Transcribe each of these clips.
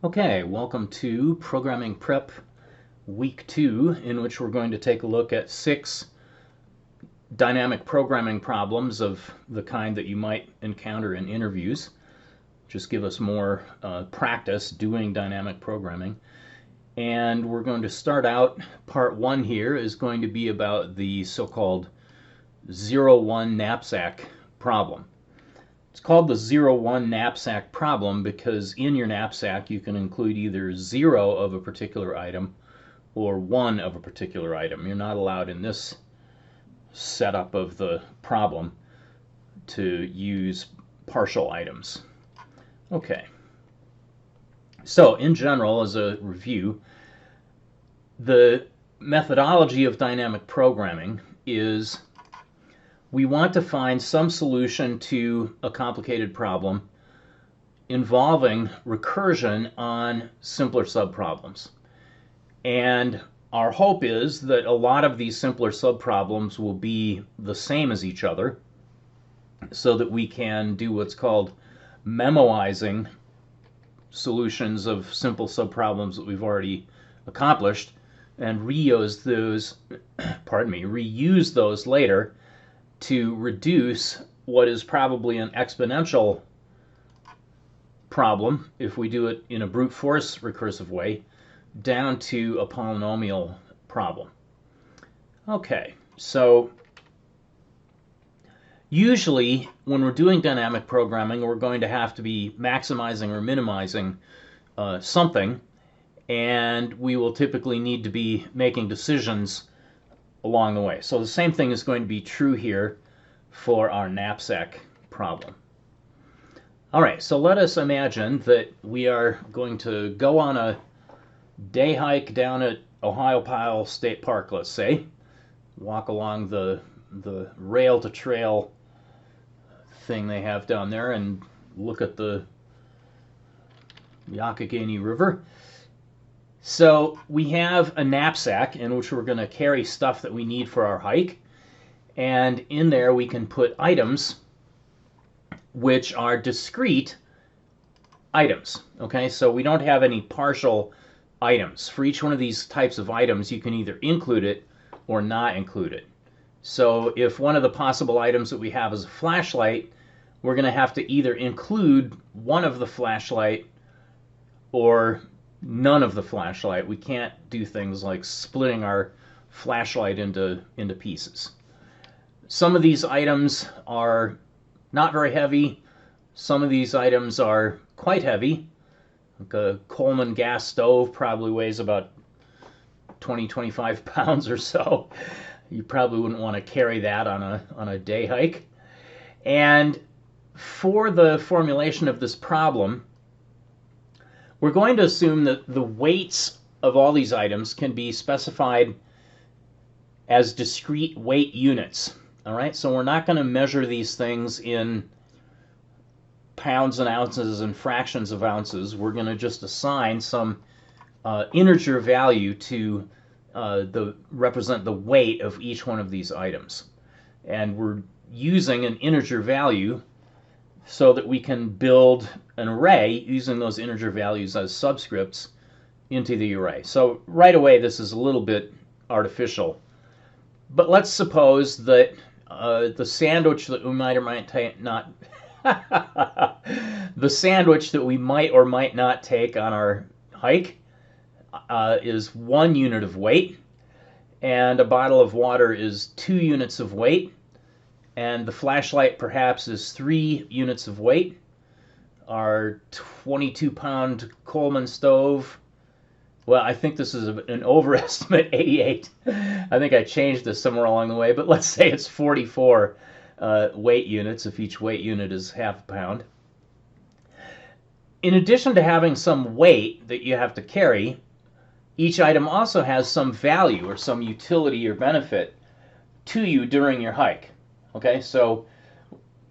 Okay, welcome to Programming Prep Week 2, in which we're going to take a look at 6 dynamic programming problems of the kind that you might encounter in interviews. Just give us more practice doing dynamic programming. And we're going to start out, part 1 here is going to be about the so-called 0-1 knapsack problem. It's called the 0-1 knapsack problem because in your knapsack you can include either 0 of a particular item or 1 of a particular item. You're not allowed in this setup of the problem to use partial items. Okay. So in general, as a review, the methodology of dynamic programming is we want to find some solution to a complicated problem involving recursion on simpler subproblems. And our hope is that a lot of these simpler subproblems will be the same as each other so that we can do what's called memoizing solutions of simple subproblems that we've already accomplished and reuse those later to reduce what is probably an exponential problem, if we do it in a brute force recursive way, down to a polynomial problem. Okay, so usually when we're doing dynamic programming, we're going to have to be maximizing or minimizing something, and we will typically need to be making decisions along the way. So the same thing is going to be true here for our knapsack problem. All right, so let us imagine that we are going to go on a day hike down at Ohiopyle State Park, let's say, walk along the rail-to-trail thing they have down there and look at the Yakagani River. So we have a knapsack in which we're going to carry stuff that we need for our hike, and in there we can put items which are discrete items. Okay, so we don't have any partial items. For each one of these types of items, you can either include it or not include it. So if one of the possible items that we have is a flashlight, we're going to have to either include one of the flashlight or none of the flashlight. We can't do things like splitting our flashlight into pieces. Some of these items are not very heavy. Some of these items are quite heavy. Like a Coleman gas stove probably weighs about 20-25 pounds or so. You probably wouldn't want to carry that on a day hike. And for the formulation of this problem, we're going to assume that the weights of all these items can be specified as discrete weight units. All right, so we're not going to measure these things in pounds and ounces and fractions of ounces. We're going to just assign some integer value to represent the weight of each one of these items. And we're using an integer value so that we can build an array using those integer values as subscripts into the array. So right away this is a little bit artificial. But let's suppose that the sandwich that we might or might not the sandwich that we might or might not take on our hike is 1 unit of weight, and a bottle of water is 2 units of weight, and the flashlight perhaps is 3 units of weight. Our 22-pound Coleman stove, well, I think this is an overestimate, 88. I think I changed this somewhere along the way, but let's say it's 44 weight units if each weight unit is half a pound. In addition to having some weight that you have to carry, each item also has some value or some utility or benefit to you during your hike. Okay, so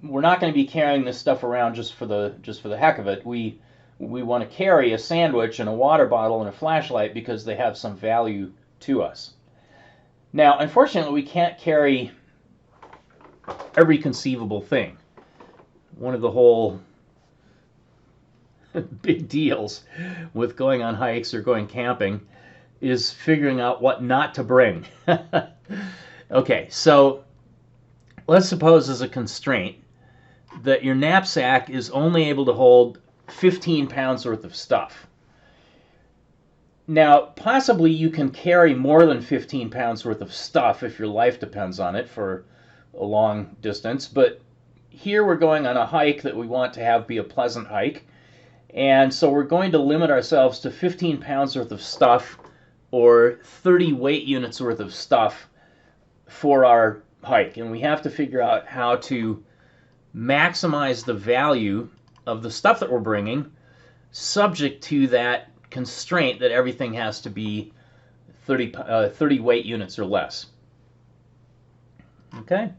we're not going to be carrying this stuff around just for the heck of it. We want to carry a sandwich and a water bottle and a flashlight because they have some value to us. Now, unfortunately, we can't carry every conceivable thing. One of the whole big deals with going on hikes or going camping is figuring out what not to bring. Okay, so let's suppose as a constraint that your knapsack is only able to hold 15 pounds worth of stuff. Now, possibly you can carry more than 15 pounds worth of stuff if your life depends on it for a long distance, but here we're going on a hike that we want to have be a pleasant hike, and so we're going to limit ourselves to 15 pounds worth of stuff or 30 weight units worth of stuff for our hike, and we have to figure out how to maximize the value of the stuff that we're bringing subject to that constraint that everything has to be 30 weight units or less. Okay?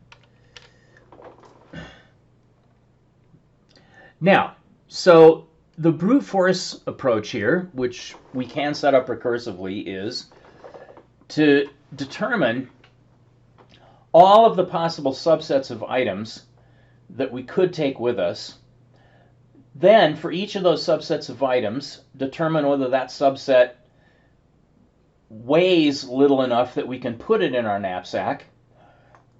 Now, so the brute force approach here, which we can set up recursively, is to determine all of the possible subsets of items that we could take with us. Then, for each of those subsets of items, determine whether that subset weighs little enough that we can put it in our knapsack.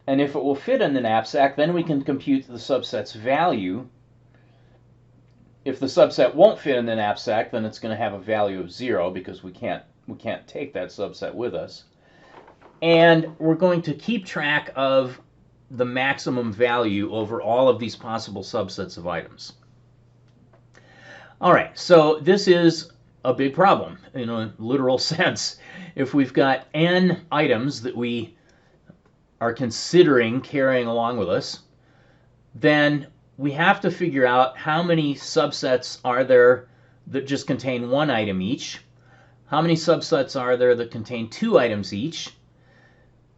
And if it will fit in the knapsack, then we can compute the subset's value. If the subset won't fit in the knapsack, then it's going to have a value of 0 because we can't take that subset with us. And we're going to keep track of the maximum value over all of these possible subsets of items. All right, so this is a big problem in a literal sense. If we've got n items that we are considering carrying along with us, then we have to figure out how many subsets are there that just contain one item each, how many subsets are there that contain 2 items each,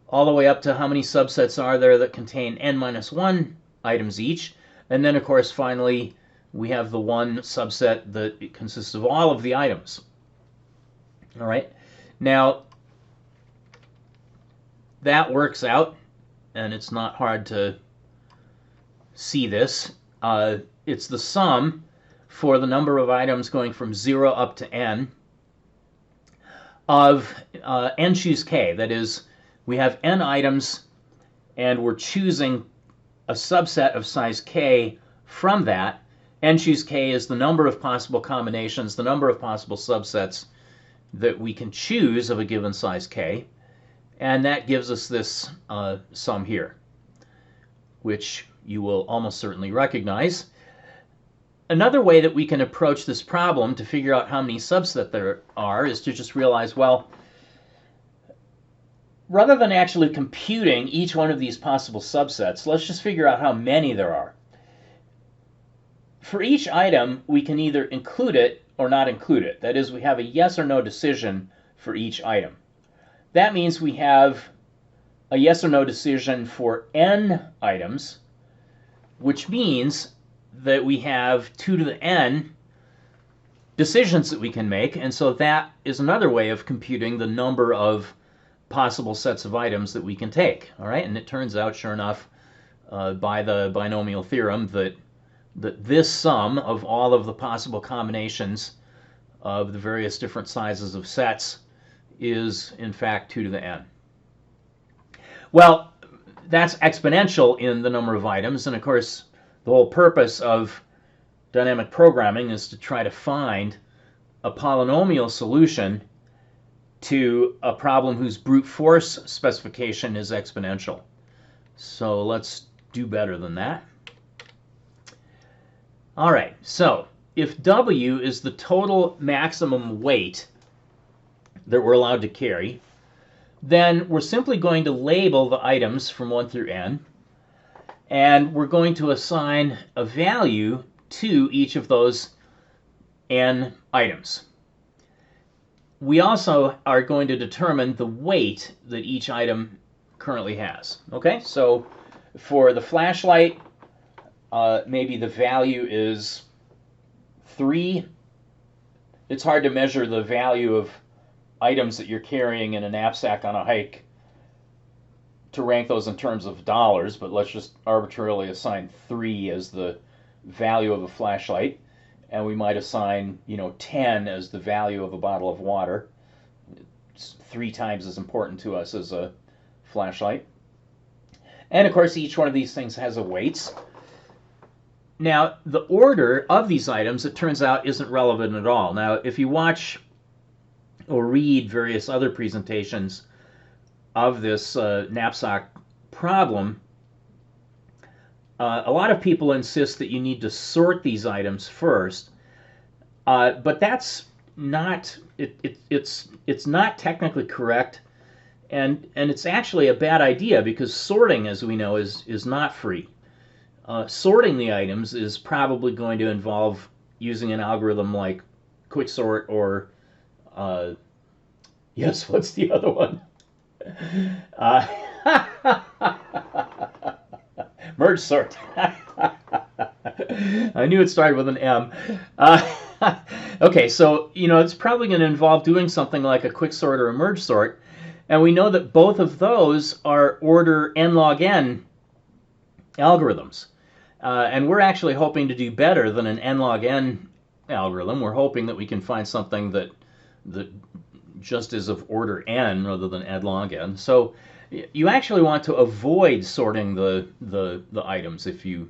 all the way up to how many subsets are there that contain n-1 items each, and then of course finally we have the one subset that consists of all of the items. All right, now that works out, and it's not hard to see this. It's the sum for the number of items going from 0 up to n of n choose k. That is, we have n items and we're choosing a subset of size k from that. N choose k is the number of possible combinations, the number of possible subsets that we can choose of a given size k, and that gives us this sum here, which you will almost certainly recognize. Another way that we can approach this problem to figure out how many subsets there are is to just realize, well, rather than actually computing each one of these possible subsets, let's just figure out how many there are. For each item, we can either include it or not include it. That is, we have a yes or no decision for each item. That means we have a yes or no decision for n items, which means that we have 2 to the n decisions that we can make, and so that is another way of computing the number of possible sets of items that we can take. All right, and it turns out, sure enough, by the binomial theorem, that this sum of all of the possible combinations of the various different sizes of sets is, in fact, 2 to the n. Well, that's exponential in the number of items, and of course, the whole purpose of dynamic programming is to try to find a polynomial solution to a problem whose brute force specification is exponential. So let's do better than that. All right, so if W is the total maximum weight that we're allowed to carry, then we're simply going to label the items from 1 through n, and we're going to assign a value to each of those n items. We also are going to determine the weight that each item currently has. Okay, so for the flashlight, maybe the value is 3. It's hard to measure the value of items that you're carrying in a knapsack on a hike to rank those in terms of dollars, but let's just arbitrarily assign 3 as the value of a flashlight. and we might assign, 10 as the value of a bottle of water. It's 3 times as important to us as a flashlight. And of course, each one of these things has a weights. Now, the order of these items, it turns out, isn't relevant at all. Now, if you watch or read various other presentations of this knapsack problem, a lot of people insist that you need to sort these items first, but that's not, it's not technically correct, and it's actually a bad idea, because sorting, as we know, is not free. Sorting the items is probably going to involve using an algorithm like quicksort or yes, what's the other one? Merge sort. I knew it started with an M. Okay, so it's probably going to involve doing something like a quicksort or a merge sort, and we know that both of those are order n log n algorithms, and we're actually hoping to do better than an n log n algorithm. We're hoping that we can find something that just is of order n rather than n log n. So you actually want to avoid sorting the items if you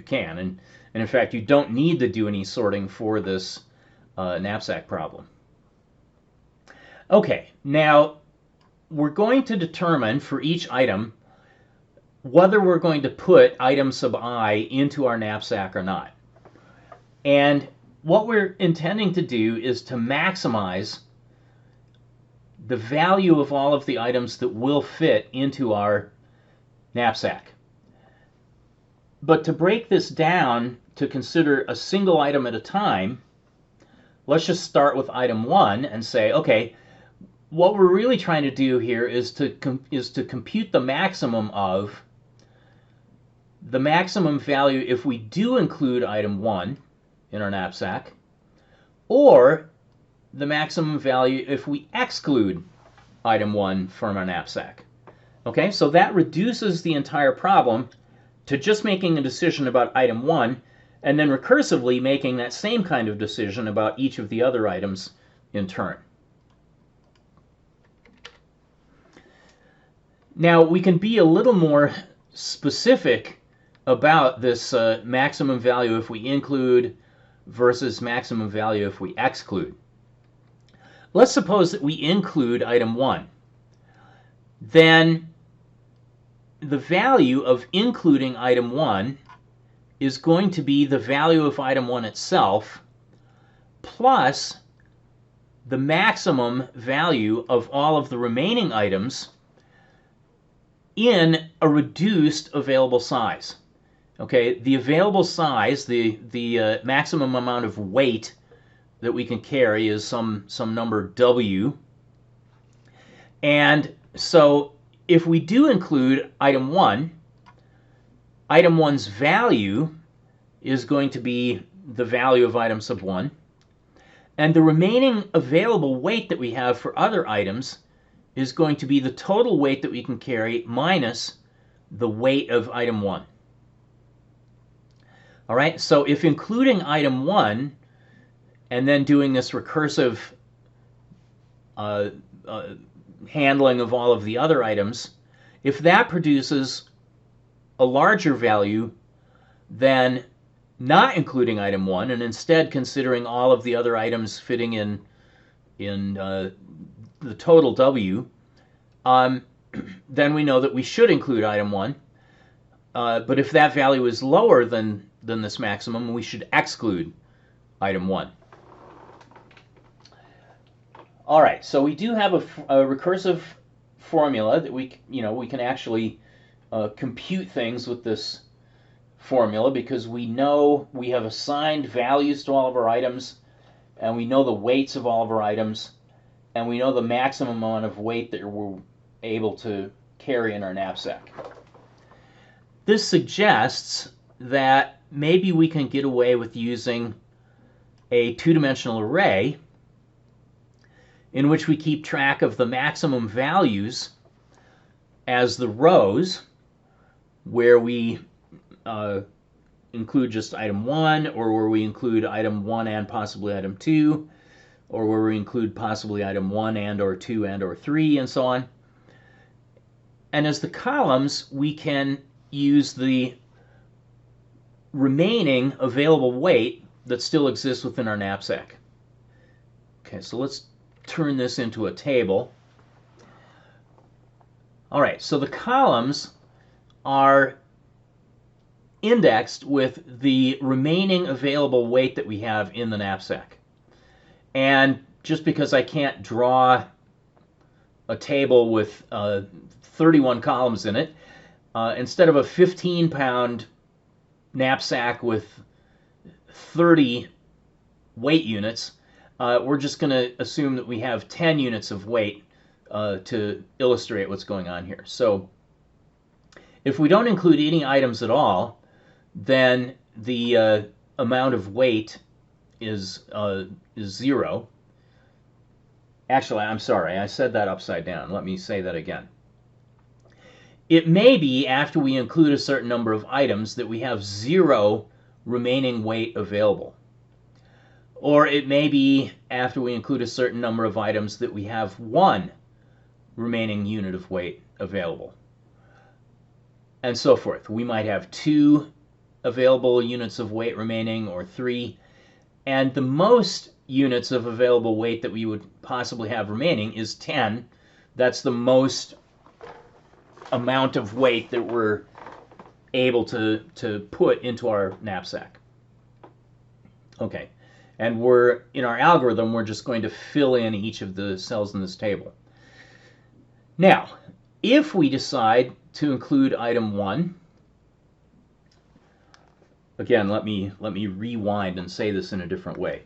can, and in fact you don't need to do any sorting for this knapsack problem. Okay, now we're going to determine for each item whether we're going to put item sub I into our knapsack or not. And what we're intending to do is to maximize the value of all of the items that will fit into our knapsack. But to break this down to consider a single item at a time, let's just start with item 1 and say, okay, what we're really trying to do here is to compute the maximum of the maximum value if we do include item 1 in our knapsack, or the maximum value if we exclude item 1 from our knapsack. Okay, so that reduces the entire problem to just making a decision about item 1, and then recursively making that same kind of decision about each of the other items in turn. Now, we can be a little more specific about this maximum value if we include versus maximum value if we exclude. Let's suppose that we include item 1. Then the value of including item 1 is going to be the value of item 1 itself plus the maximum value of all of the remaining items in a reduced available size. Okay, the available size, the maximum amount of weight that we can carry is some number W. And so if we do include item 1, item 1's value is going to be the value of item sub 1. And the remaining available weight that we have for other items is going to be the total weight that we can carry minus the weight of item 1. All right, so if including item 1 and then doing this recursive handling of all of the other items, if that produces a larger value than not including item 1 and instead considering all of the other items fitting in the total W, then we know that we should include item 1. But if that value is lower than this maximum, we should exclude item 1. All right, so we do have a recursive formula that we can actually compute things with this formula, because we know we have assigned values to all of our items, and we know the weights of all of our items, and we know the maximum amount of weight that we're able to carry in our knapsack. This suggests that maybe we can get away with using a two-dimensional array in which we keep track of the maximum values as the rows, where we include just item 1, or where we include item 1 and possibly item 2, or where we include possibly item 1 and or 2 and or 3, and so on. And as the columns, we can use the remaining available weight that still exists within our knapsack. Okay, so let's turn this into a table. All right, so the columns are indexed with the remaining available weight that we have in the knapsack. And just because I can't draw a table with 31 columns in it, instead of a 15-pound knapsack with 30 weight units, we're just going to assume that we have 10 units of weight to illustrate what's going on here. So if we don't include any items at all, then the amount of weight is 0. Actually, I'm sorry, I said that upside down. Let me say that again. It may be after we include a certain number of items that we have 0 remaining weight available. Or it may be after we include a certain number of items that we have 1 remaining unit of weight available. And so forth. We might have 2 available units of weight remaining, or 3. And the most units of available weight that we would possibly have remaining is 10. That's the most amount of weight that we're able to put into our knapsack. Okay, and in our algorithm, we're just going to fill in each of the cells in this table. Now, if we decide to include item 1, again, let me rewind and say this in a different way.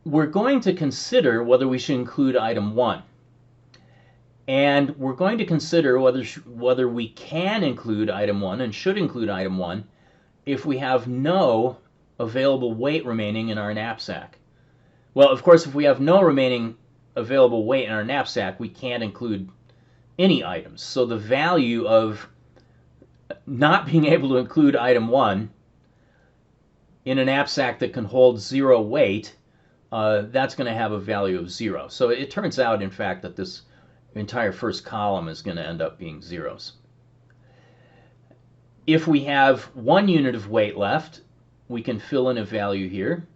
We're going to consider whether we should include item 1. And we're going to consider whether we can include item 1 and should include item 1 if we have no available weight remaining in our knapsack. Well, of course, if we have no remaining available weight in our knapsack, we can't include any items. So the value of not being able to include item 1 in a knapsack that can hold 0 weight, that's going to have a value of 0. So it turns out, in fact, that this entire first column is going to end up being zeros. If we have 1 unit of weight left, we can fill in a value here.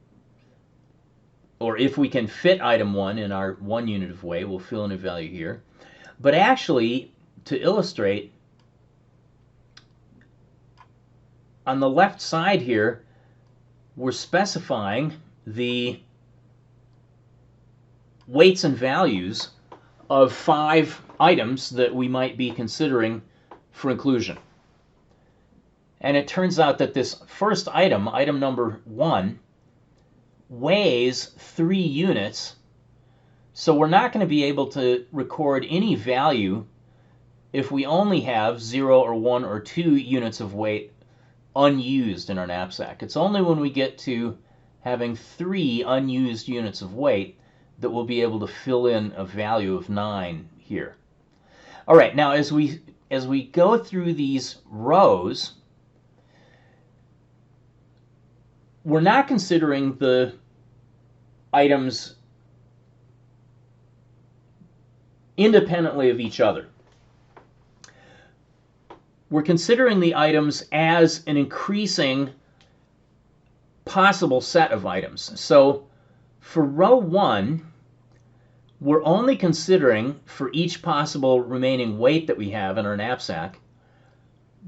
Or if we can fit item 1 in our 1 unit of weight, we'll fill in a value here. But actually, to illustrate, on the left side here, we're specifying the weights and values of 5 items that we might be considering for inclusion. And it turns out that this first item, item number 1, weighs 3 units. So we're not going to be able to record any value if we only have 0 or 1 or 2 units of weight unused in our knapsack. It's only when we get to having 3 unused units of weight that we'll be able to fill in a value of 9 here. All right, now as we go through these rows, we're not considering the items independently of each other. We're considering the items as an increasing possible set of items. So for row 1, we're only considering, for each possible remaining weight that we have in our knapsack,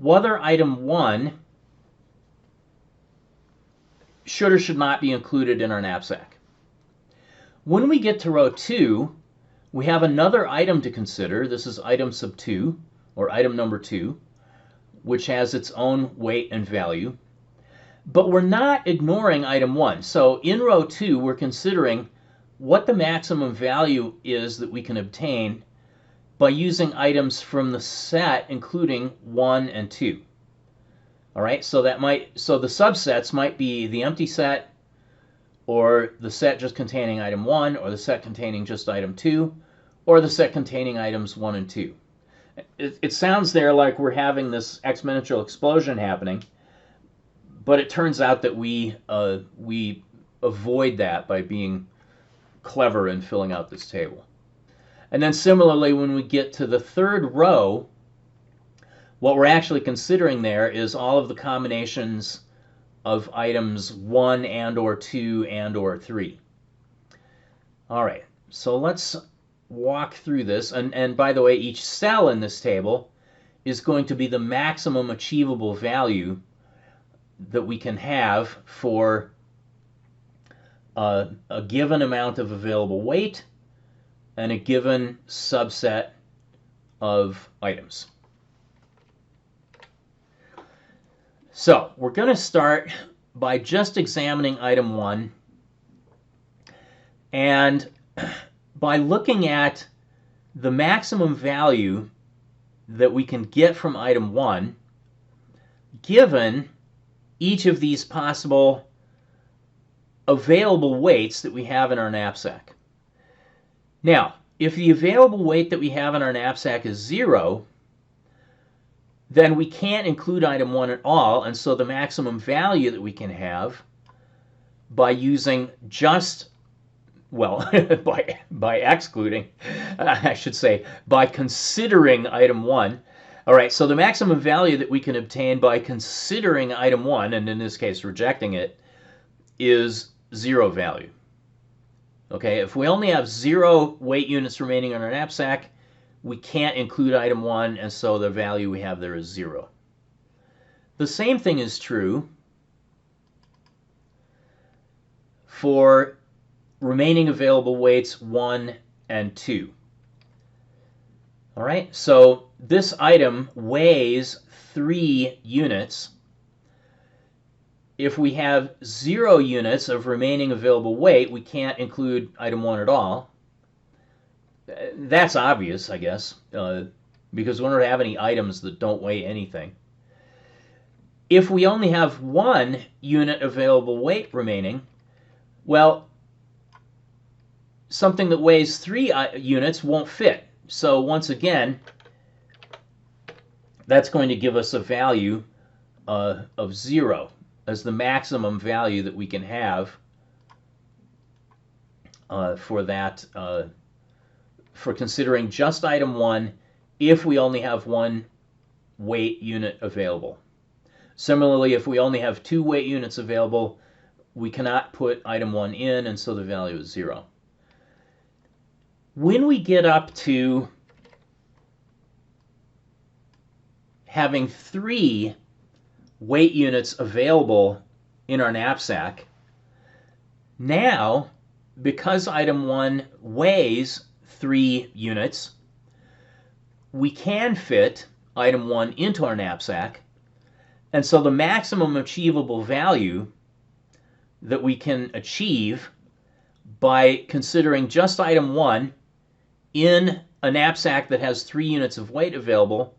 whether item 1 should or should not be included in our knapsack. When we get to row 2, we have another item to consider. This is item sub 2, or item number 2, which has its own weight and value. But we're not ignoring item 1. So in row 2, we're considering what the maximum value is that we can obtain by using items from the set including 1 and 2. All right, so the subsets might be the empty set, or the set just containing item 1, or the set containing just item 2, or the set containing items 1 and 2. It sounds there like we're having this exponential explosion happening, But it turns out that we avoid that by being clever in filling out this table. And then similarly, when we get to the third row, what we're actually considering there is all of the combinations of items 1 and or 2 and or 3. All right, so let's walk through this. And by the way, each cell in this table is going to be the maximum achievable value that we can have for a given amount of available weight and a given subset of items. So we're going to start by just examining item 1, and by looking at the maximum value that we can get from item 1 given each of these possible available weights that we have in our knapsack. Now, if the available weight that we have in our knapsack is 0, then we can't include item 1 at all, and so the maximum value that we can have by using just, well, by excluding, I should say, by considering item 1. All right, so the maximum value that we can obtain by considering item 1, and in this case rejecting it, is 0 value. Okay, if we only have 0 weight units remaining in our knapsack, we can't include item 1, and so the value we have there is 0. The same thing is true for remaining available weights 1 and 2. All right, so this item weighs 3 units. If we have 0 units of remaining available weight, we can't include item 1 at all. That's obvious, I guess, because we don't have any items that don't weigh anything. If we only have 1 unit available weight remaining, well, something that weighs 3 units won't fit. So once again, that's going to give us a value of 0 as the maximum value that we can have for that, for considering just item 1 if we only have 1 weight unit available. Similarly, if we only have 2 weight units available, we cannot put item 1 in, and so the value is 0. When we get up to having 3 weight units available in our knapsack, now, because item 1 weighs 3 units, we can fit item 1 into our knapsack, and so the maximum achievable value that we can achieve by considering just item 1 in a knapsack that has 3 units of weight available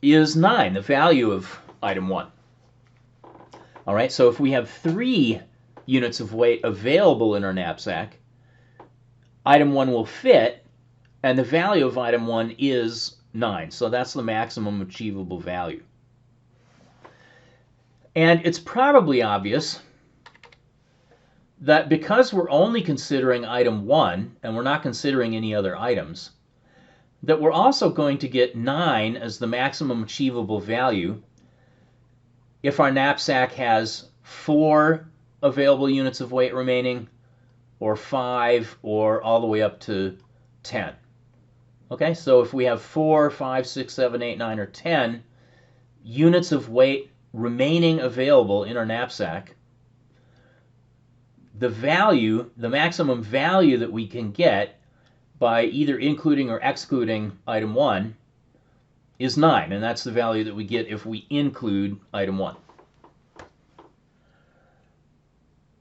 is 9, the value of item 1. All right, so if we have 3 units of weight available in our knapsack, item 1 will fit, and the value of item 1 is 9. So that's the maximum achievable value. And it's probably obvious that because we're only considering item 1, and we're not considering any other items, that we're also going to get 9 as the maximum achievable value if our knapsack has 4 available units of weight remaining, or 5, or all the way up to 10. Okay, so if we have 4, 5, 6, 7, 8, 9, or 10 units of weight remaining available in our knapsack, the value, the maximum value that we can get by either including or excluding item 1 is 9, and that's the value that we get if we include item 1.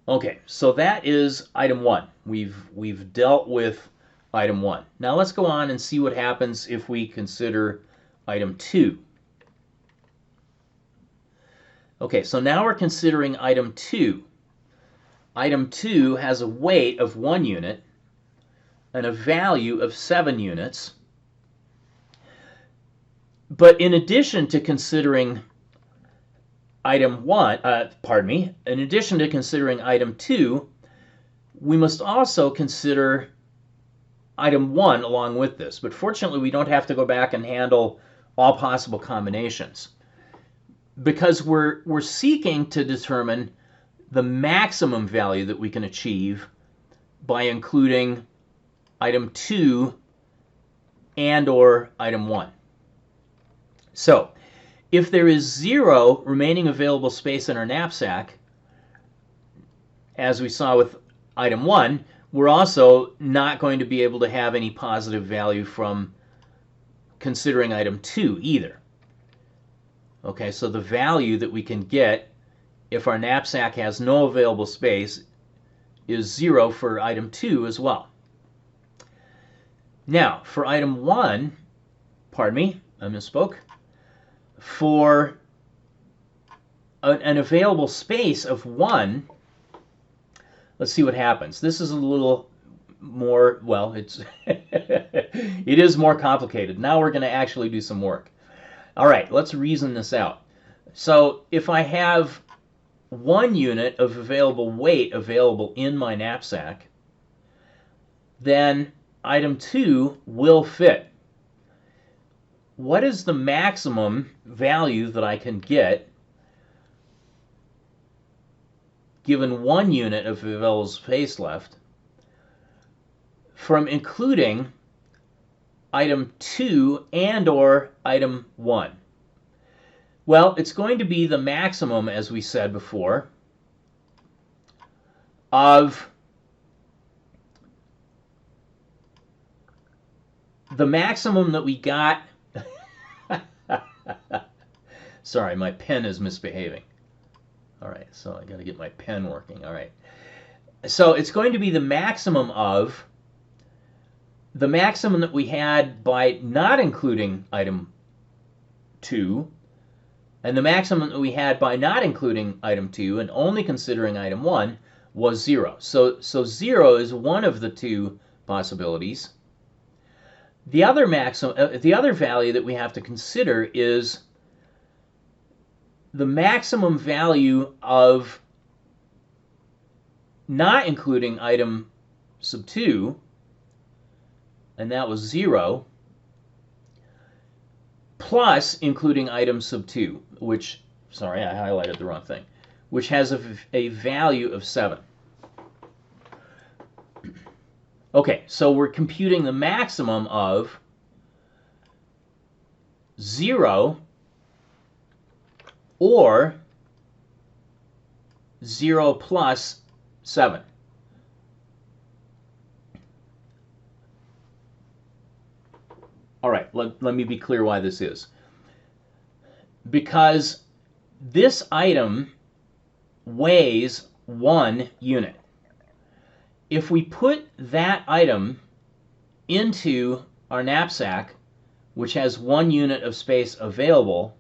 Okay, so that is item 1. We've dealt with item 1. Now let's go on and see what happens if we consider item 2. Okay, so now we're considering item 2. Item 2 has a weight of 1 unit and a value of 7 units. But in addition to considering item 1, in addition to considering item 2, we must also consider item 1 along with this. But fortunately, we don't have to go back and handle all possible combinations, because we're seeking to determine the maximum value that we can achieve by including item 2 and or item 1. So if there is 0 remaining available space in our knapsack, as we saw with item 1, we're also not going to be able to have any positive value from considering item 2 either. Okay, so the value that we can get if our knapsack has no available space is 0 for item 2 as well. Now, for item 1, pardon me, I misspoke. For an available space of 1, let's see what happens. This is a little more, well, it is more complicated. Now we're going to actually do some work. All right, let's reason this out. So if I have 1 unit of available weight available in my knapsack, then item 2 will fit. What is the maximum value that I can get given 1 unit of available space left from including item 2 and or item 1? Well, it's going to be the maximum, as we said before, of the maximum that we got. Sorry, my pen is misbehaving. All right, so I got to get my pen working. All right. So it's going to be the maximum of the maximum that we had by not including item 2, and the maximum that we had by not including item 2 and only considering item 1 was 0. So 0 is one of the two possibilities. The other value that we have to consider is the maximum value of not including item sub 2, and that was 0, plus including item sub 2, which, sorry, I highlighted the wrong thing, which has a value of 7. Okay, so we're computing the maximum of 0 or 0 plus 7. All right, let me be clear why this is. Because this item weighs 1 unit. If we put that item into our knapsack, which has 1 unit of space available,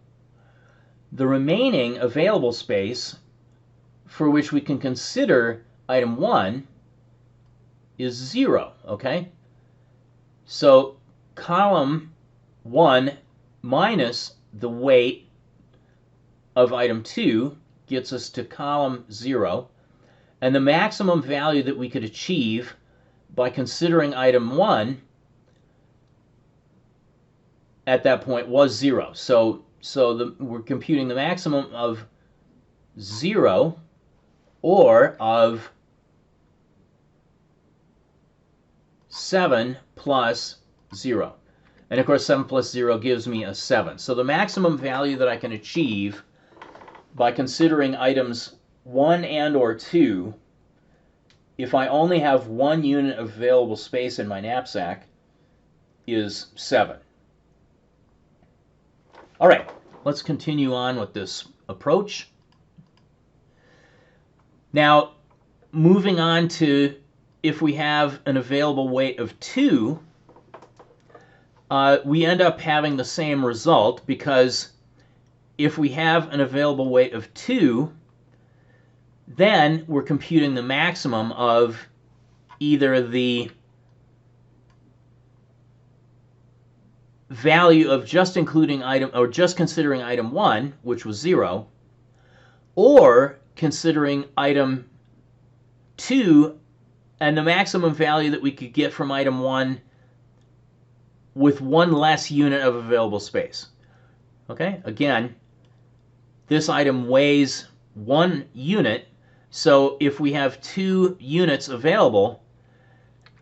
the remaining available space for which we can consider item 1 is 0, okay? So column 1 minus the weight of item 2 gets us to column 0, and the maximum value that we could achieve by considering item 1 at that point was 0. So we're computing the maximum of 0 or of 7 plus 0. And of course 7 plus 0 gives me a 7. So the maximum value that I can achieve by considering items 1 and or 2, if I only have 1 unit of available space in my knapsack, is 7. All right, let's continue on with this approach. Now, moving on to if we have an available weight of 2, we end up having the same result, because if we have an available weight of 2, then we're computing the maximum of either the value of just including item, or just considering item 1, which was 0, or considering item 2 and the maximum value that we could get from item 1 with one less unit of available space. Okay, again, this item weighs 1 unit, so if we have 2 units available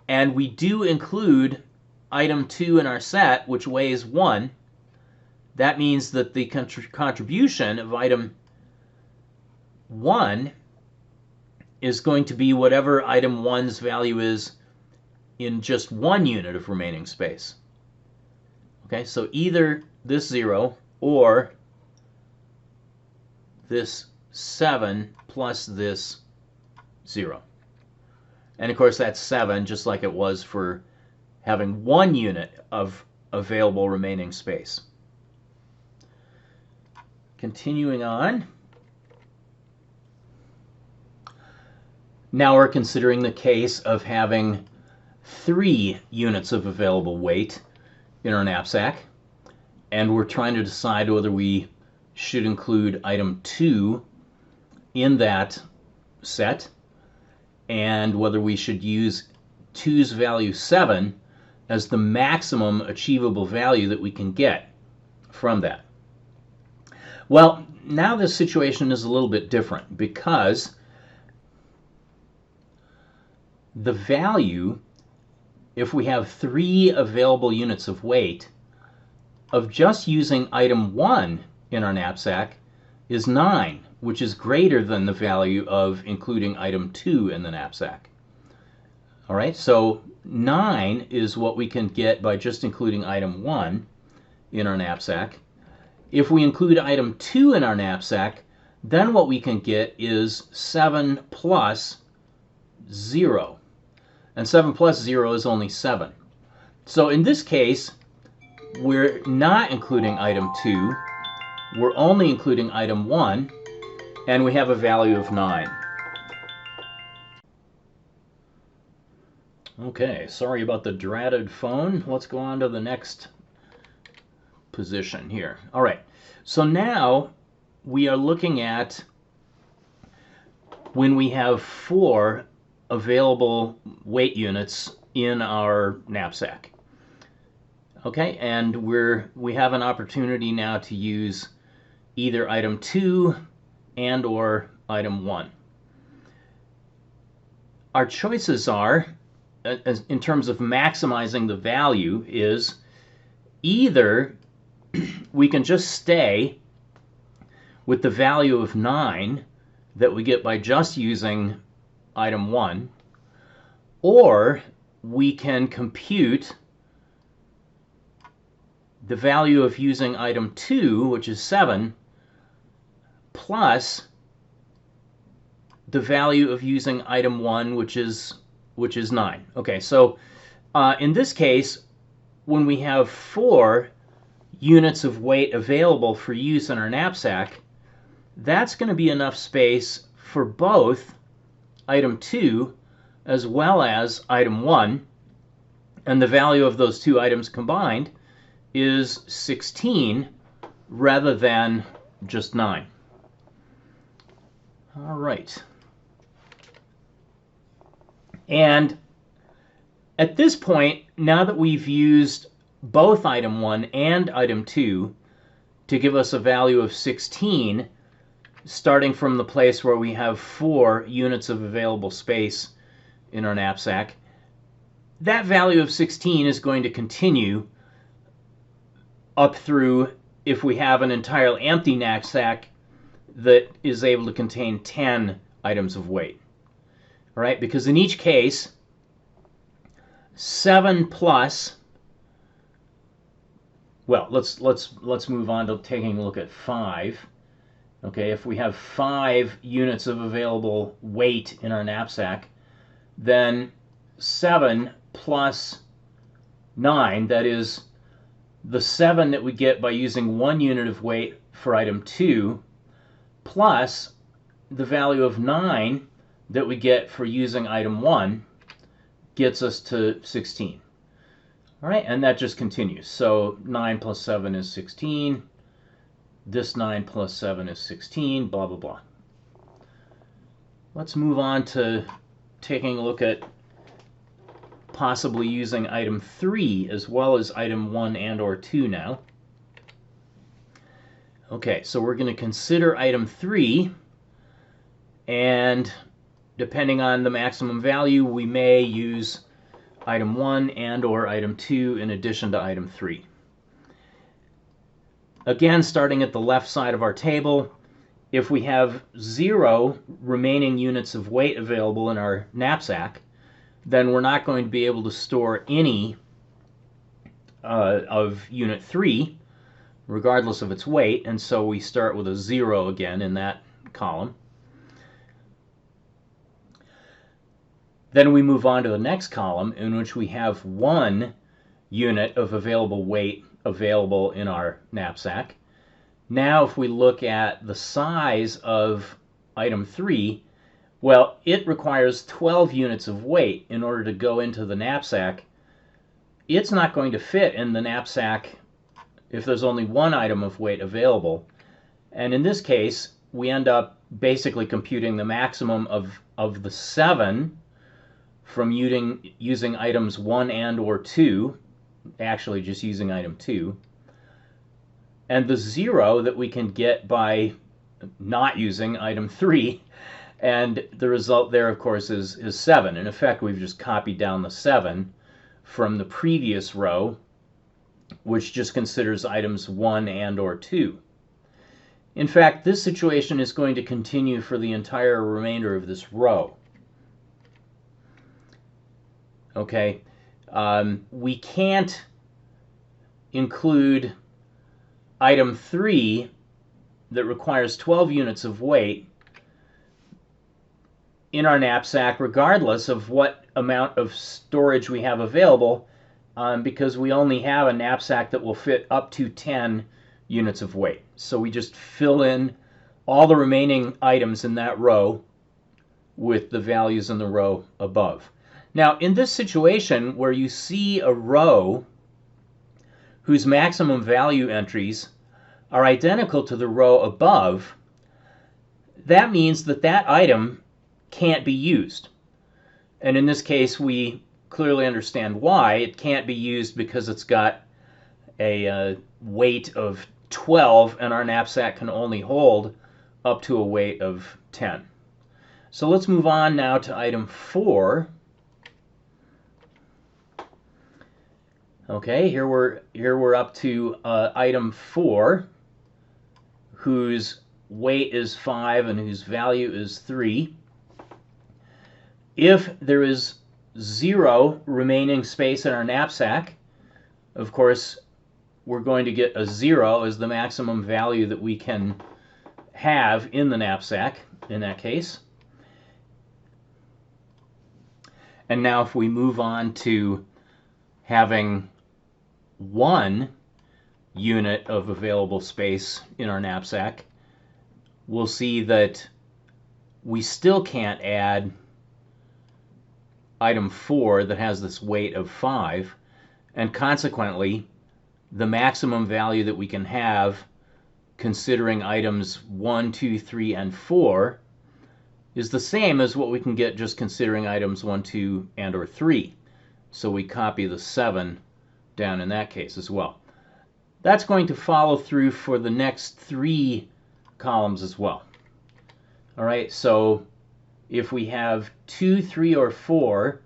and we do include item 2 in our set, which weighs 1, that means that the contribution of item 1 is going to be whatever item 1's value is in just 1 unit of remaining space. Okay, so either this 0 or this 7 plus this 0. And of course that's 7, just like it was for having 1 unit of available remaining space. Continuing on. Now we're considering the case of having 3 units of available weight in our knapsack, and we're trying to decide whether we should include item 2 in that set and whether we should use 2's value 7 as the maximum achievable value that we can get from that. Well, now this situation is a little bit different because the value, if we have 3 available units of weight, of just using item 1 in our knapsack is 9, which is greater than the value of including item 2 in the knapsack. All right, so 9 is what we can get by just including item 1 in our knapsack. If we include item 2 in our knapsack, then what we can get is 7 plus 0. And 7 plus 0 is only 7. So in this case, we're not including item 2. We're only including item 1, and we have a value of 9. Okay, sorry about the dratted phone. Let's go on to the next position here. All right, so now we are looking at when we have 4 available weight units in our knapsack. Okay, and we have an opportunity now to use either item 2 and or item 1. Our choices are, in terms of maximizing the value, is either we can just stay with the value of 9 that we get by just using item 1, or we can compute the value of using item 2, which is 7, plus the value of using item 1, which is 9. Okay, so in this case, when we have 4 units of weight available for use in our knapsack, that's going to be enough space for both item 2 as well as item 1, and the value of those 2 items combined is 16 rather than just 9. All right. And at this point, now that we've used both item 1 and item 2 to give us a value of 16, starting from the place where we have 4 units of available space in our knapsack, that value of 16 is going to continue up through if we have an entirely empty knapsack that is able to contain 10 items of weight. All right, because in each case, 7 plus, well, let's move on to taking a look at 5. Okay, if we have 5 units of available weight in our knapsack, then 7 plus 9, that is the 7 that we get by using 1 unit of weight for item 2, plus the value of 9 that we get for using item 1, gets us to 16. All right, and that just continues. So 9 plus 7 is 16. This 9 plus 7 is 16, blah, blah, blah. Let's move on to taking a look at possibly using item 3 as well as item 1 and or 2 now. Okay, so we're going to consider item 3, and depending on the maximum value, we may use item 1 and or item 2 in addition to item 3. Again, starting at the left side of our table, if we have 0 remaining units of weight available in our knapsack, then we're not going to be able to store any of unit 3, regardless of its weight, and so we start with a 0 again in that column. Then we move on to the next column, in which we have 1 unit of available weight available in our knapsack. Now if we look at the size of item 3, well, it requires 12 units of weight in order to go into the knapsack. It's not going to fit in the knapsack if there's only 1 item of weight available. And in this case, we end up basically computing the maximum of the 7 from using items 1 and or 2, actually just using item 2, and the 0 that we can get by not using item 3, and the result there, of course, is 7. In effect, we've just copied down the 7 from the previous row, which just considers items 1 and or 2. In fact, this situation is going to continue for the entire remainder of this row. Okay, we can't include item 3 that requires 12 units of weight in our knapsack, regardless of what amount of storage we have available, because we only have a knapsack that will fit up to 10 units of weight. So we just fill in all the remaining items in that row with the values in the row above. Now, in this situation where you see a row whose maximum value entries are identical to the row above, that means that that item can't be used. And in this case, we clearly understand why. It can't be used because it's got a weight of 12, and our knapsack can only hold up to a weight of 10. So let's move on now to item 4. Okay, here we're up to item 4, whose weight is 5 and whose value is 3. If there is 0 remaining space in our knapsack, of course, we're going to get a 0 as the maximum value that we can have in the knapsack in that case. And now if we move on to having 1 unit of available space in our knapsack, we'll see that we still can't add item 4 that has this weight of 5, and consequently the maximum value that we can have considering items 1, 2, 3, and 4 is the same as what we can get just considering items 1, 2, and or 3. So we copy the 7 down in that case as well. That's going to follow through for the next 3 columns as well. All right, so if we have 2, 3, or 4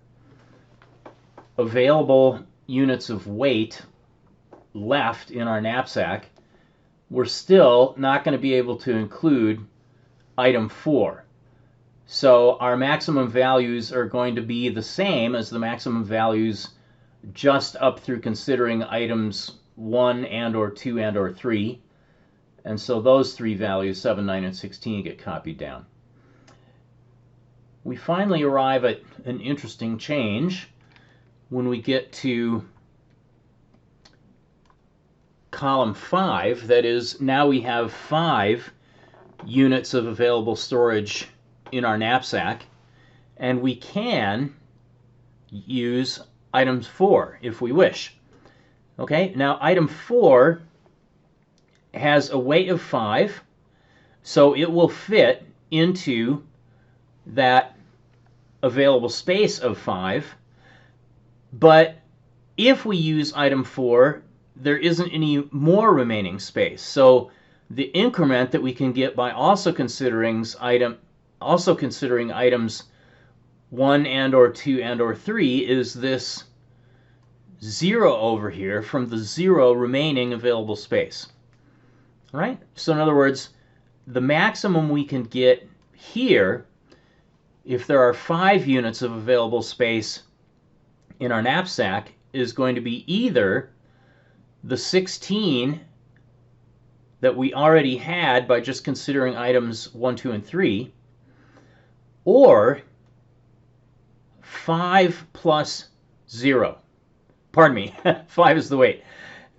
available units of weight left in our knapsack, we're still not going to be able to include item 4. So our maximum values are going to be the same as the maximum values just up through considering items 1 and or 2 and or 3. And so those 3 values, 7, 9, and 16, get copied down. We finally arrive at an interesting change when we get to column 5. That is, now we have 5 units of available storage in our knapsack, and we can use item 4 if we wish. Okay, now item 4 has a weight of 5, so it will fit into that available space of 5. But if we use item 4, there isn't any more remaining space. So the increment that we can get by also considering items 1 and or 2 and or 3 is this 0 over here from the 0 remaining available space. All right? So in other words, the maximum we can get here, if there are 5 units of available space in our knapsack, is going to be either the 16 that we already had by just considering items 1, 2, and 3, or 5 plus 0. Pardon me, 5 is the weight.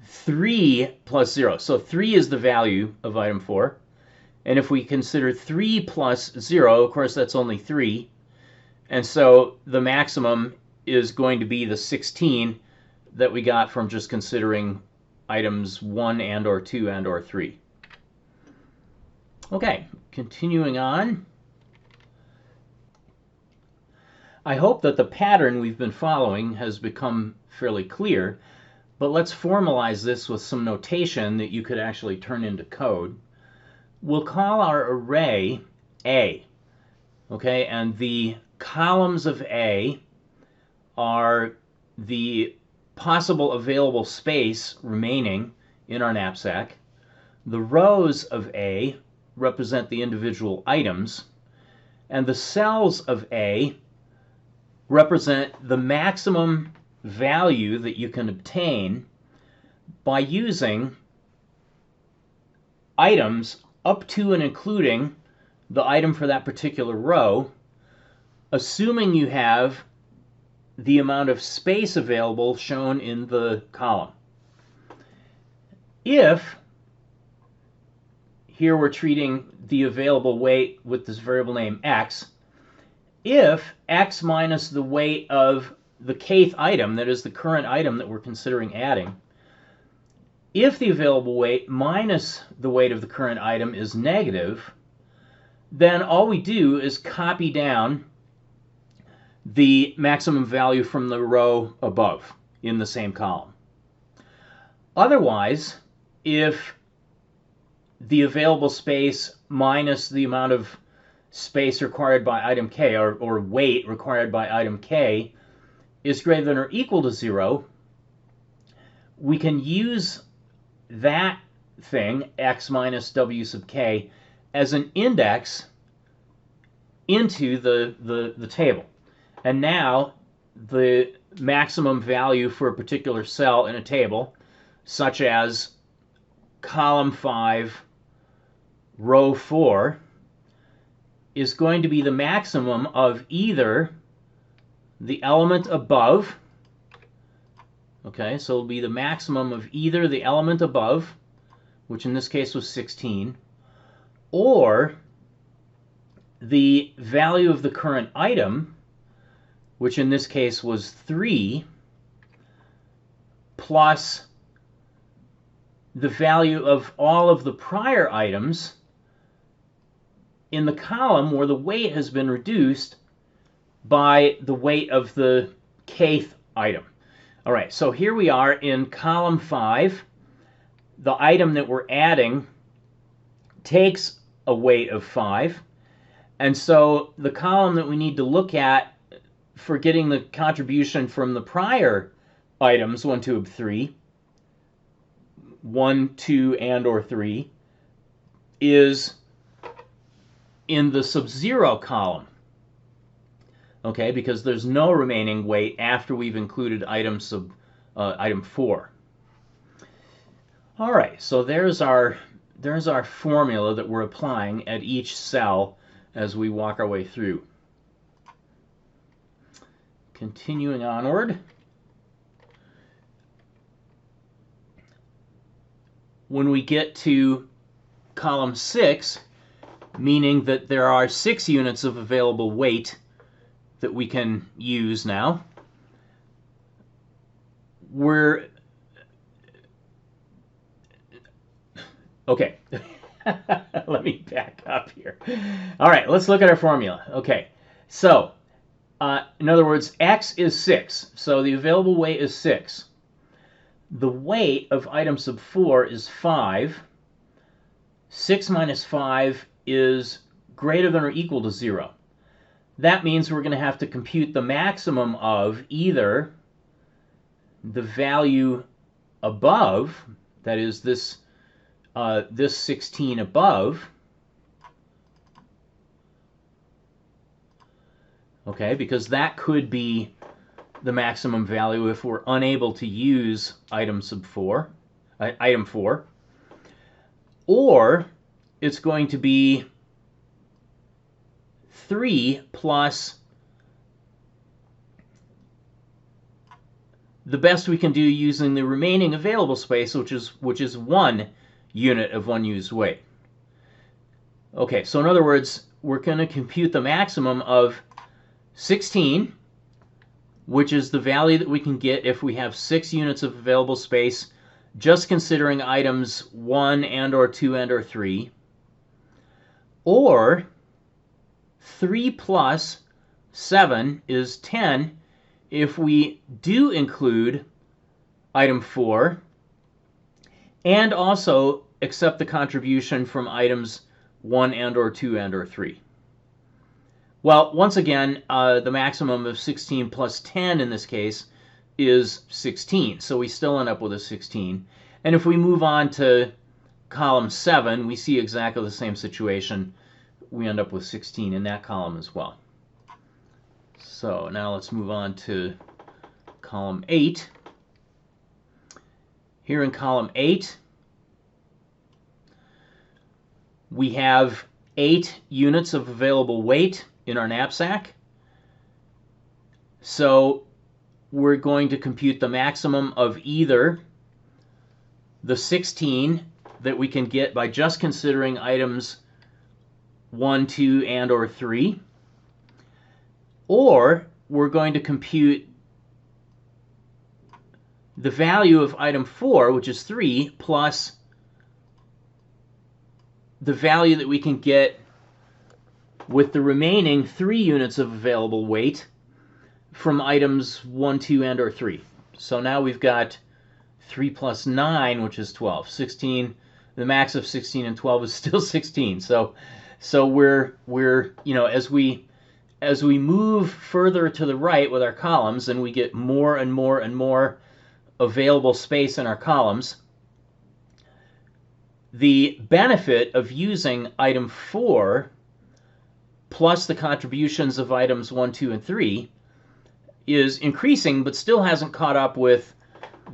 3 plus 0. So 3 is the value of item 4. And if we consider 3 plus 0, of course that's only 3. And so the maximum is going to be the 16 that we got from just considering items 1 and or 2 and or 3. Okay, continuing on. I hope that the pattern we've been following has become fairly clear, but let's formalize this with some notation that you could actually turn into code. We'll call our array A, okay, and the columns of A are the possible available space remaining in our knapsack. The rows of A represent the individual items, and the cells of A represent the maximum value that you can obtain by using items up to and including the item for that particular row, assuming you have the amount of space available shown in the column. If, here we're treating the available weight with this variable name x, if x minus the weight of the kth item, that is the current item that we're considering adding, if the available weight minus the weight of the current item is negative, then all we do is copy down the maximum value from the row above in the same column. Otherwise, if the available space minus the amount of space required by item k, or weight required by item k, is greater than or equal to 0, we can use that thing, x minus w sub k, as an index into the table. And now the maximum value for a particular cell in a table, such as column 5, row 4, is going to be the maximum of either the element above, okay, so it'll be the maximum of either the element above, which in this case was 16, or the value of the current item, which in this case was 3, plus the value of all of the prior items in the column where the weight has been reduced by the weight of the kth item. All right, so here we are in column 5. The item that we're adding takes a weight of 5. And so the column that we need to look at for getting the contribution from the prior items, 1, 2, 3, 1, 2, and or 3, is in the sub-0 column. Okay, because there's no remaining weight after we've included item 4. All right, so there's our formula that we're applying at each cell as we walk our way through. Continuing onward, when we get to column 6, meaning that there are 6 units of available weight that we can use now, we're okay. Let me back up here. All right, let's look at our formula. Okay, So, in other words, x is 6. So the available weight is 6. The weight of item sub 4 is 5. 6 minus 5 is greater than or equal to 0. That means we're going to have to compute the maximum of either the value above, that is this 16 above, okay, because that could be the maximum value if we're unable to use item 4, or it's going to be 3 plus the best we can do using the remaining available space, which is 1 unit of unused weight. Okay, so in other words, we're going to compute the maximum of 16, which is the value that we can get if we have 6 units of available space, just considering items 1 and or 2 and or 3, or 3 plus 7 is 10 if we do include item 4 and also accept the contribution from items 1 and or 2 and or 3. Well, once again, the maximum of 16 plus 10 in this case is 16, so we still end up with a 16. And if we move on to column 7, we see exactly the same situation. We end up with 16 in that column as well. So now let's move on to column 8. Here in column 8, we have 8 units of available weight in our knapsack. So we're going to compute the maximum of either the 16 that we can get by just considering items 1, 2, and or 3, or we're going to compute the value of item 4, which is 3, plus the value that we can get with the remaining 3 units of available weight from items 1, 2, and or 3. So now we've got 3 plus 9, which is 12. 16, the max of 16 and 12 is still 16. So we're you know, as we move further to the right with our columns and we get more and more and more available space in our columns, the benefit of using item 4 plus the contributions of items 1, 2, and 3 is increasing, but still hasn't caught up with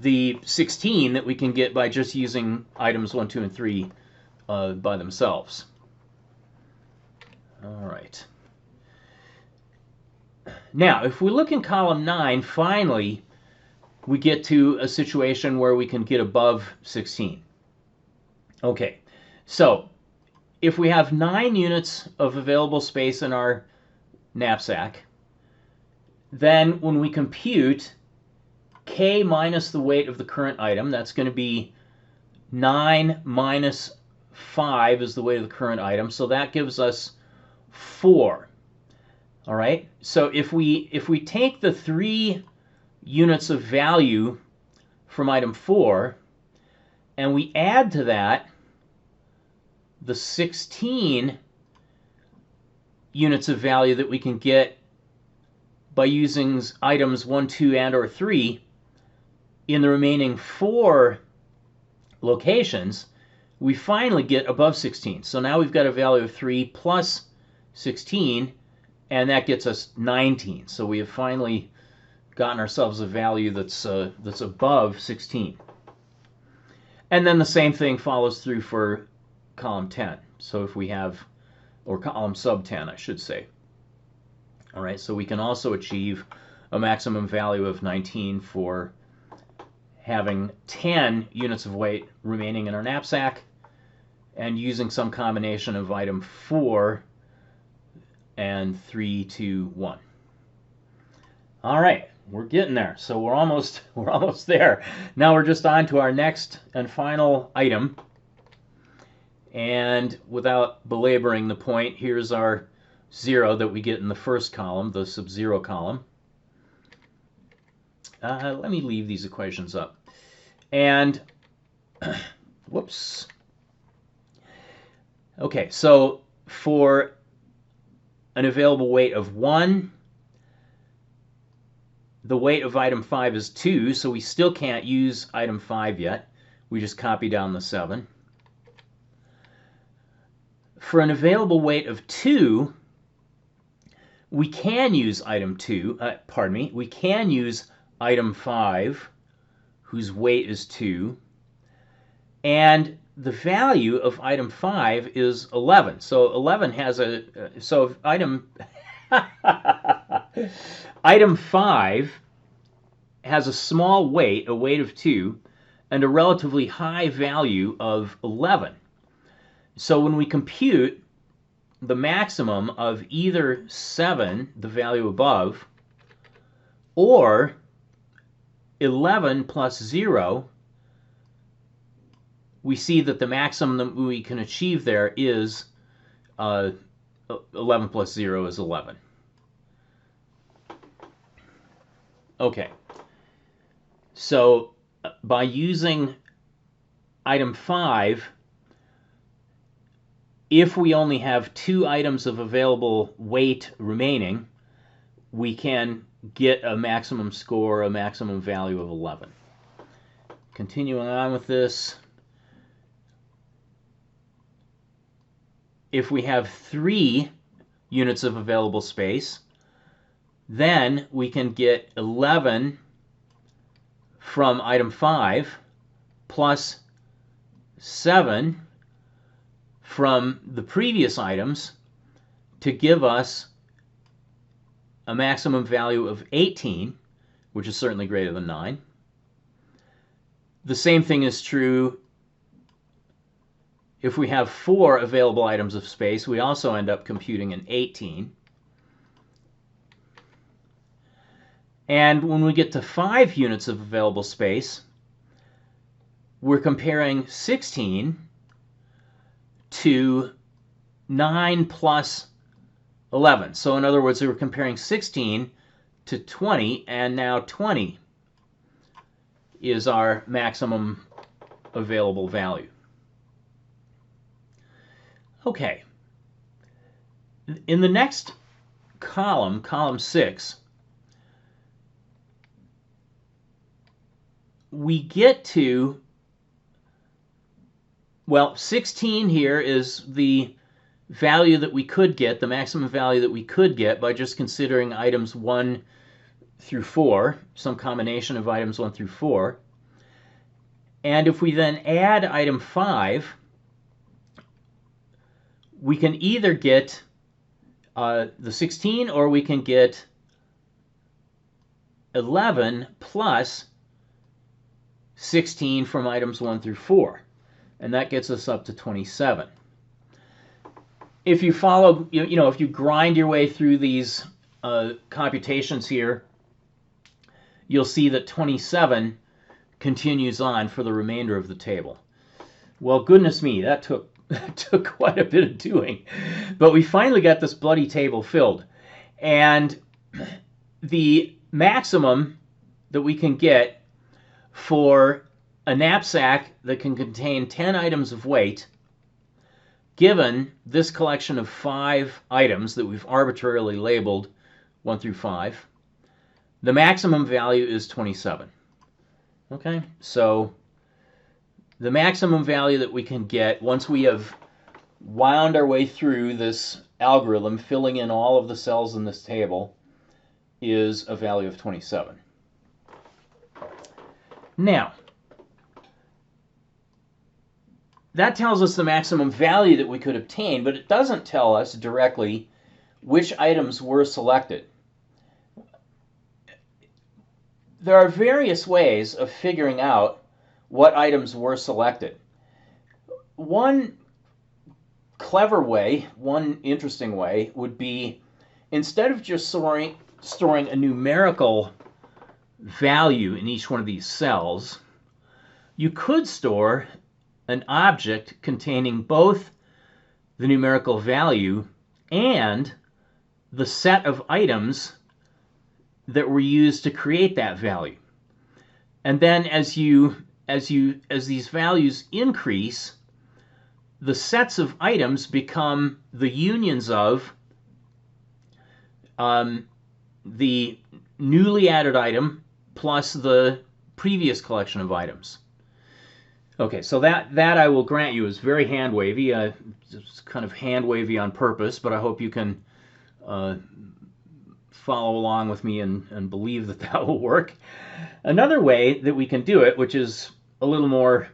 the 16 that we can get by just using items 1, 2, and 3 by themselves. All right. Now, if we look in column 9, finally, we get to a situation where we can get above 16. Okay, so if we have 9 units of available space in our knapsack, then when we compute k minus the weight of the current item, that's going to be 9 minus 5 is the weight of the current item, so that gives us 4. All right, so if we take the 3 units of value from item 4 and we add to that the 16 units of value that we can get by using items 1, 2, and or 3 in the remaining 4 locations, we finally get above 16. So now we've got a value of 3 plus 16, and that gets us 19. So we have finally gotten ourselves a value that's above 16. And then the same thing follows through for column 10. So if we have, or column sub 10, I should say. All right, so we can also achieve a maximum value of 19 for having 10 units of weight remaining in our knapsack and using some combination of item 4 and 3, 2, 1. All right, we're getting there. So we're almost there. Now we're just on to our next and final item. And without belaboring the point, here's our 0 that we get in the first column, the sub-0 column. Let me leave these equations up. And, whoops. Okay, so for an available weight of 1, the weight of item 5 is 2, so we still can't use item 5 yet. We just copy down the 7. For an available weight of 2, we can use item 2, we can use item 5, whose weight is 2, and the value of item 5 is 11. So 11 has item 5 has a small weight, a weight of 2, and a relatively high value of 11. So when we compute the maximum of either 7, the value above, or 11 plus 0, we see that the maximum that we can achieve there is 11 plus 0 is 11. Okay, so by using item 5, if we only have 2 items of available weight remaining, we can get a maximum score, a maximum value of 11. Continuing on with this, if we have 3 units of available space, then we can get 11 from item 5 plus 7 from the previous items to give us a maximum value of 18, which is certainly greater than 9. The same thing is true if we have 4 available items of space. We also end up computing an 18. And when we get to 5 units of available space, we're comparing 16 to 9 plus 11. So in other words, we were comparing 16 to 20, and now 20 is our maximum available value. Okay. In the next column, column 6, we get to, well, 16 here is the value that we could get, the maximum value that we could get by just considering items 1 through 4, some combination of items 1 through 4. And if we then add item 5, we can either get the 16 or we can get 11 plus 16 from items 1 through 4. And that gets us up to 27. If you follow, if you grind your way through these computations here, you'll see that 27 continues on for the remainder of the table. Well, goodness me, that took quite a bit of doing. But we finally got this bloody table filled. And the maximum that we can get for a knapsack that can contain 10 items of weight, given this collection of 5 items that we've arbitrarily labeled 1 through 5, the maximum value is 27. Okay, so the maximum value that we can get once we have wound our way through this algorithm, filling in all of the cells in this table, is a value of 27. Now, that tells us the maximum value that we could obtain, but it doesn't tell us directly which items were selected. There are various ways of figuring out what items were selected. One clever way, one interesting way, would be instead of just storing a numerical value in each one of these cells, you could store an object containing both the numerical value and the set of items that were used to create that value. And then as these values increase, the sets of items become the unions of the newly added item plus the previous collection of items. Okay, so that I will grant you is very hand wavy. It's kind of hand wavy on purpose, but I hope you can follow along with me and believe that that will work. Another way that we can do it, which is a little more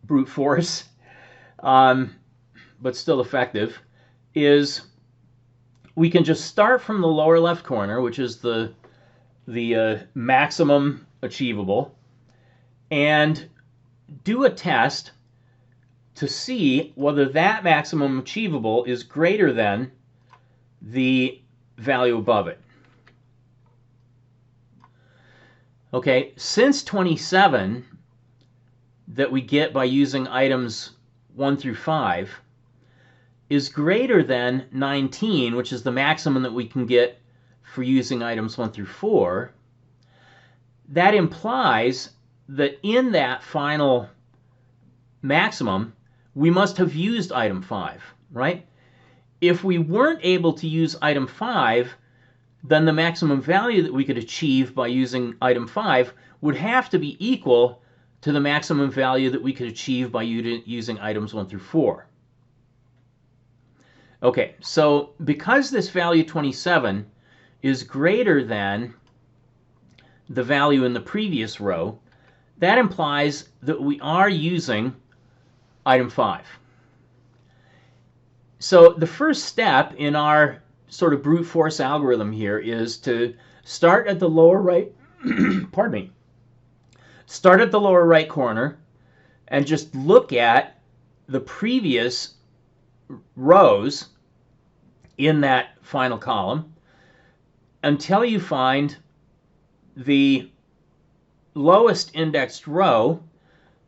brute force, but still effective, is we can just start from the lower left corner, which is the maximum achievable, and do a test to see whether that maximum achievable is greater than the value above it. Okay, since 27 that we get by using items 1 through 5 is greater than 19, which is the maximum that we can get for using items 1 through 4, that implies that in that final maximum, we must have used item 5, right? If we weren't able to use item 5, then the maximum value that we could achieve by using item 5 would have to be equal to the maximum value that we could achieve by using items 1 through 4. Okay, so because this value 27 is greater than the value in the previous row, that implies that we are using item 5. So the first step in our sort of brute force algorithm here is to start at the lower right, pardon me, start at the lower right corner and just look at the previous rows in that final column until you find the lowest indexed row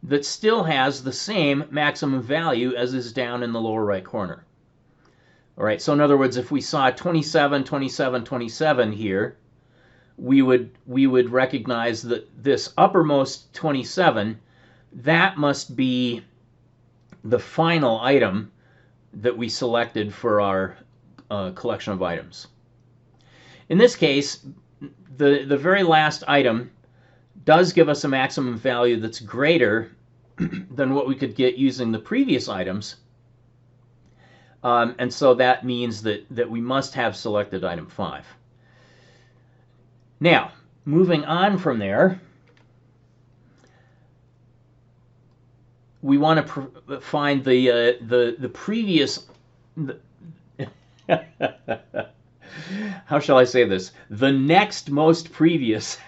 that still has the same maximum value as is down in the lower right corner. All right, so in other words, if we saw 27, 27, 27 here, we would recognize that this uppermost 27, that must be the final item that we selected for our collection of items. In this case, the very last item does give us a maximum value that's greater than what we could get using the previous items. And so that means that we must have selected item 5. Now, moving on from there, we want to find the previous, how shall I say this? The next most previous.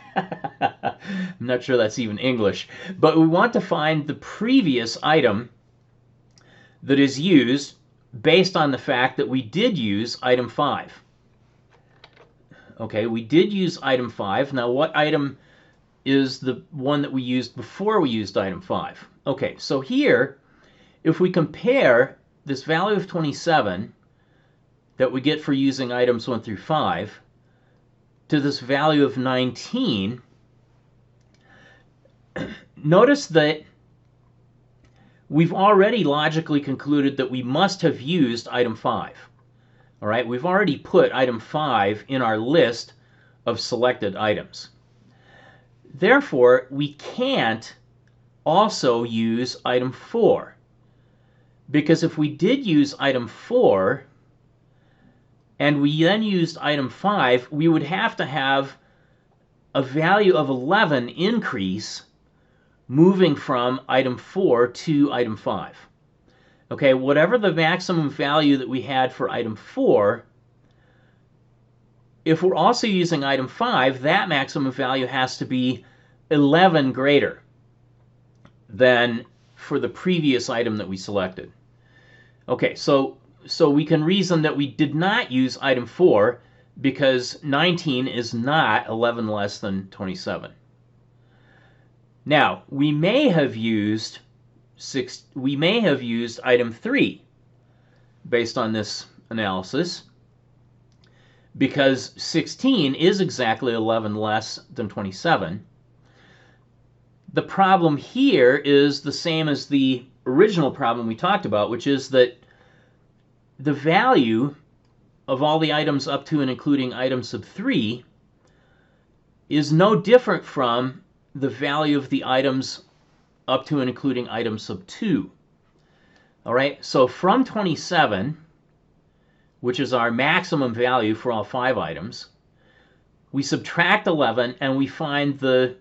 I'm not sure that's even English, but we want to find the previous item that is used based on the fact that we did use item 5. Okay, we did use item 5. Now, what item is the one that we used before we used item 5? Okay, so here, if we compare this value of 27 that we get for using items 1 through 5 to this value of 19, notice that we've already logically concluded that we must have used item 5. All right, we've already put item 5 in our list of selected items. Therefore, we can't also use item 4, because if we did use item 4 and we then used item 5, we would have to have a value of 11 increase moving from item 4 to item 5. Okay, whatever the maximum value that we had for item 4, if we're also using item 5, that maximum value has to be 11 greater than for the previous item that we selected. Okay, so we can reason that we did not use item 4 because 19 is not 11 less than 27. Now, we may have used item 3 based on this analysis, because 16 is exactly 11 less than 27. The problem here is the same as the original problem we talked about, which is that the value of all the items up to and including item sub 3 is no different from the value of the items up to and including item sub 2. All right, so from 27, which is our maximum value for all 5 items, we subtract 11 and we find the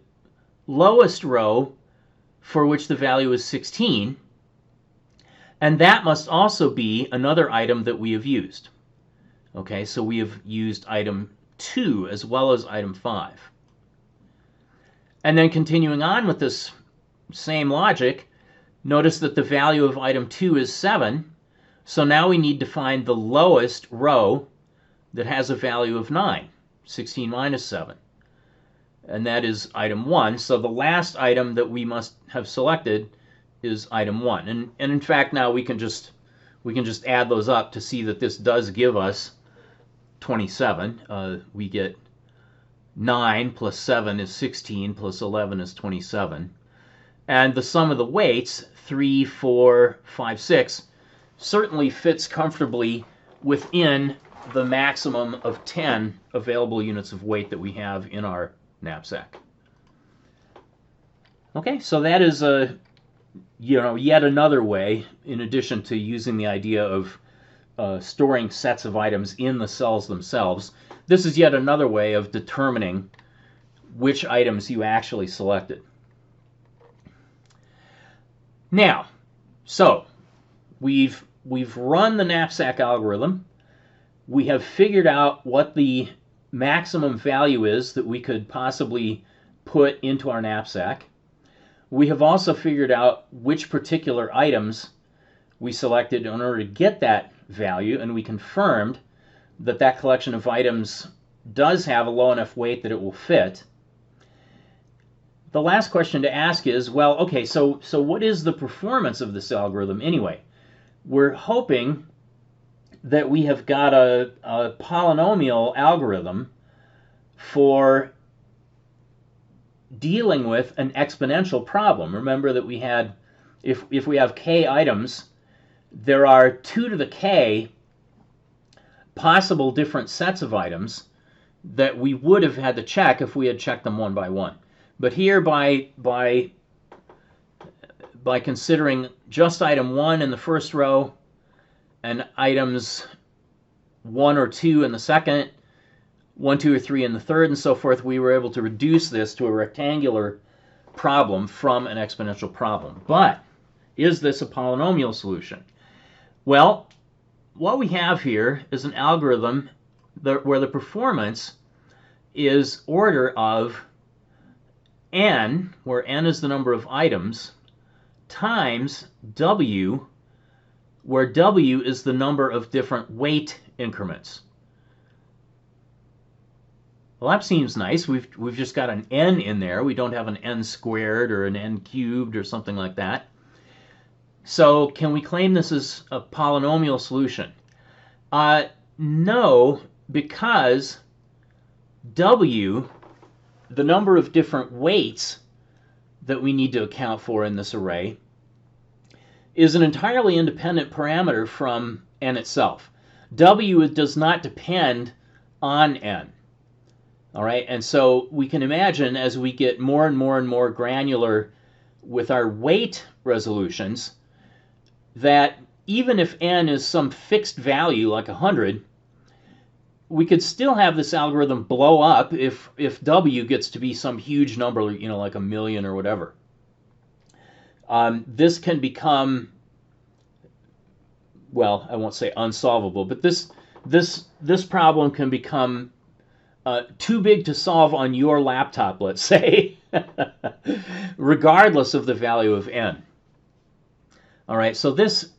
lowest row for which the value is 16, and that must also be another item that we have used. Okay, so we have used item 2 as well as item 5. And then continuing on with this same logic, notice that the value of item 2 is 7, so now we need to find the lowest row that has a value of 9, 16 minus 7. And that is item 1, so the last item that we must have selected is item 1. And in fact, now we can just add those up to see that this does give us 27. We get 9 plus 7 is 16 plus 11 is 27. And the sum of the weights, 3, 4, 5, 6, certainly fits comfortably within the maximum of 10 available units of weight that we have in our knapsack. Okay, so that is yet another way, in addition to using the idea of storing sets of items in the cells themselves. This is yet another way of determining which items you actually selected. Now, so we've run the knapsack algorithm. We have figured out what the maximum value is that we could possibly put into our knapsack. We have also figured out which particular items we selected in order to get that value, and we confirmed that that collection of items does have a low enough weight that it will fit. The last question to ask is, well, okay, so what is the performance of this algorithm anyway? We're hoping that we have got a polynomial algorithm for dealing with an exponential problem. Remember that we had, if we have k items, there are 2 to the k possible different sets of items that we would have had to check if we had checked them one by one. But here, by considering just item 1 in the first row and items 1 or 2 in the second, 1, 2, or 3 in the third, and so forth, we were able to reduce this to a rectangular problem from an exponential problem. But is this a polynomial solution? Well, what we have here is an algorithm where the performance is order of n, where n is the number of items, times w, where w is the number of different weight increments. Well, that seems nice. We've just got an n in there. We don't have an n squared or an n cubed or something like that. So can we claim this as a polynomial solution? No, because w, the number of different weights that we need to account for in this array, is an entirely independent parameter from n itself. W does not depend on n. All right, and so we can imagine as we get more and more and more granular with our weight resolutions, that even if n is some fixed value like 100, we could still have this algorithm blow up if w gets to be some huge number, like 1 million or whatever. This can become, well, I won't say unsolvable, but this problem can become too big to solve on your laptop, let's say, regardless of the value of n. All right, so this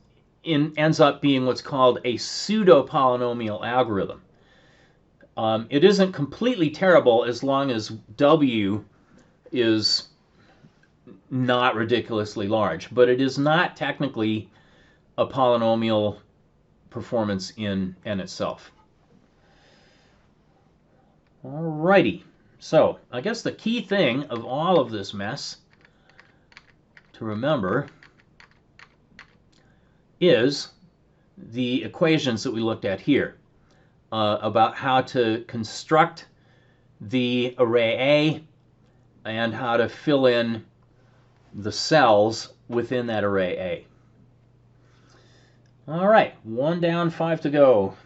ends up being what's called a pseudo-polynomial algorithm. It isn't completely terrible as long as w is not ridiculously large, but it is not technically a polynomial performance in n itself. Alrighty, so I guess the key thing of all of this mess to remember is the equations that we looked at here about how to construct the array A and how to fill in the cells within that array A. All right, 1 down, 5 to go.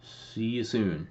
See you soon.